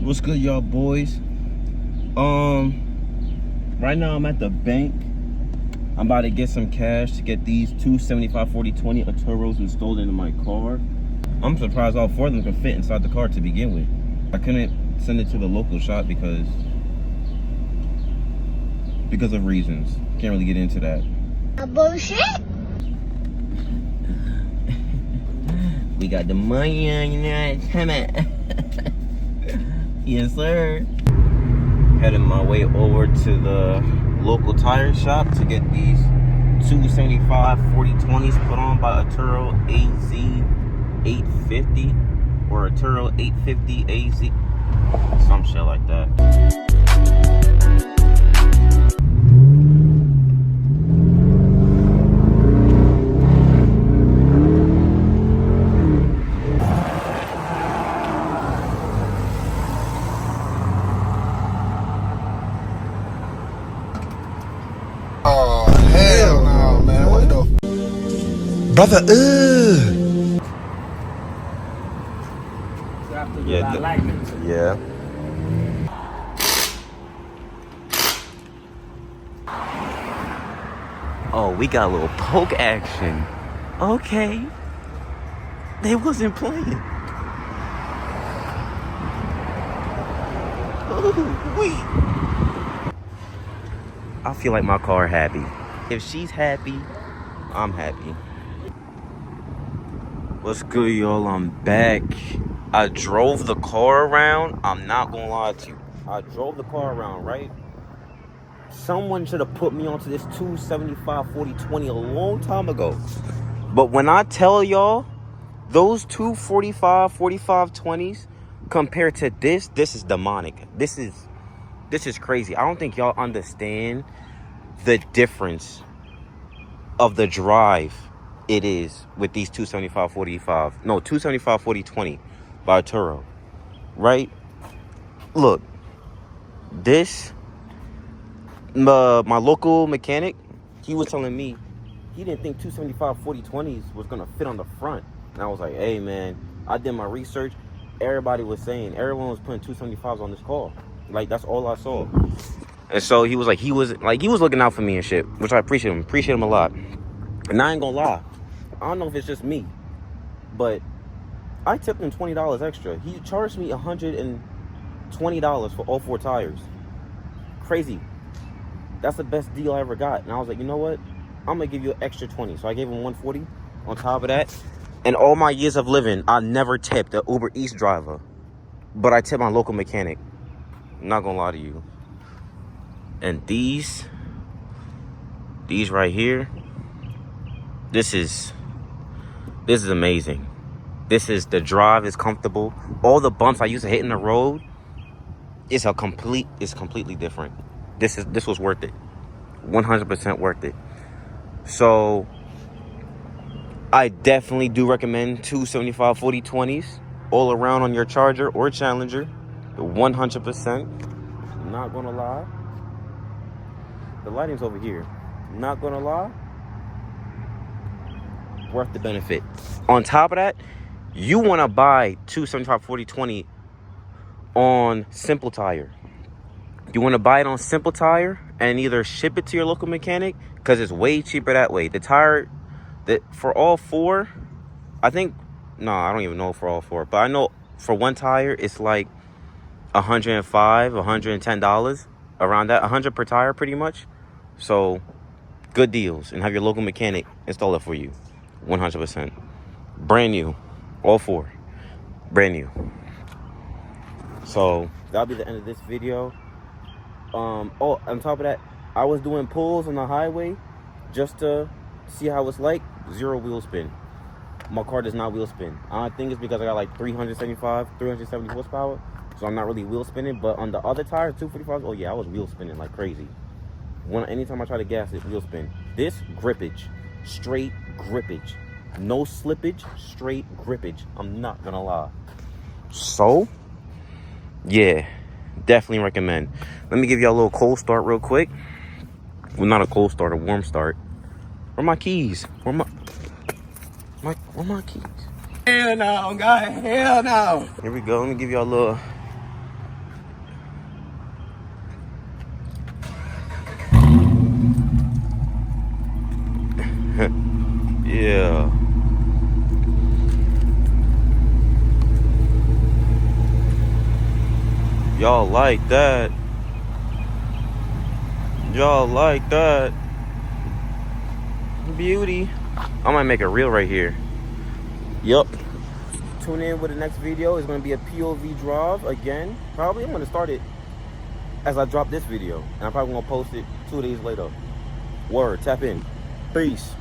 What's good, y'all boys? Right now I'm at the bank. I'm about to get some cash to get these two 75/40/20 Arturos installed into my car. I'm surprised all four of them can fit inside the car to begin with. I couldn't send it to the local shop because of reasons. Can't really get into that. Bullshit. We got the money on, you know. Come on. Yes, sir. Heading my way over to the local tire shop to get these two 75/40/20s put on by Arturo AZ 850 or Arturo 850 AZ, some shit like that. Oh, hell no, man. What the brother, Yeah. Oh, we got a little poke action. Okay. They wasn't playing. Ooh, wee. I feel like my car happy. If she's happy, I'm happy. What's good, y'all? I'm back. I drove the car around. I'm not gonna lie to you. I drove the car around, right? Someone should have put me onto this 275/40/20 a long time ago. But when I tell y'all, those 245/45/20s compared to this is demonic. This is crazy. I don't think y'all understand the difference of the drive it is with these 275/40/20 by Arturo, right? Look, this, my local mechanic, he was telling me he didn't think 275/40/20s was gonna fit on the front. And I was like, hey man, I did my research. Everybody was saying, everyone was putting 275s on this car. Like, that's all I saw. And so he was looking out for me and shit, which I appreciate him a lot. And I ain't gonna lie, I don't know if it's just me, but I tipped him $20 extra. He charged me $120 for all four tires. Crazy. That's the best deal I ever got. And I was like, you know what? I'm gonna give you an extra 20. So I gave him 140 on top of that. In all my years of living, I never tipped an Uber Eats driver, but I tipped my local mechanic. I'm not gonna lie to you. And these right here, this is amazing. The drive is comfortable. All the bumps I used to hit in the road, it's completely different. This was worth it. 100% worth it. So I definitely do recommend 275/40/20s all around on your Charger or Challenger. 100%. Not gonna lie. The lighting's over here. Not gonna lie. Worth the benefit. On top of that, you want to buy 275/40/20 on Simple Tire. You want to buy it on Simple Tire and either ship it to your local mechanic because it's way cheaper that way. The tire that for all four, I don't even know for all four, but I know for one tire it's like $105, $110, around that, $100 per tire pretty much. So good deals, and have your local mechanic install it for you. 100%. Brand new. All four. Brand new. So that'll be the end of this video. On top of that, I was doing pulls on the highway just to see how it's like. 0 wheel spin. My car does not wheel spin. I think it's because I got like 370 horsepower, so I'm not really wheel spinning. But on the other tires, 245s, oh yeah, I was wheel spinning like crazy. Anytime I try to gas it, wheel spin. This grippage, straight grippage, no slippage, straight grippage. I'm not gonna lie. So yeah, definitely recommend. Let me give y'all a little cold start real quick. Well, not a cold start, a warm start. Where my keys? Where my keys? hell no, God, hell no. Here we go. Let me give y'all a little Y'all like that. Y'all like that. Beauty. I might make a reel right here. Yup. Tune in with the next video. It's going to be a POV drive again. Probably I'm going to start it as I drop this video. And I'm probably going to post it 2 days later. Word. Tap in. Peace.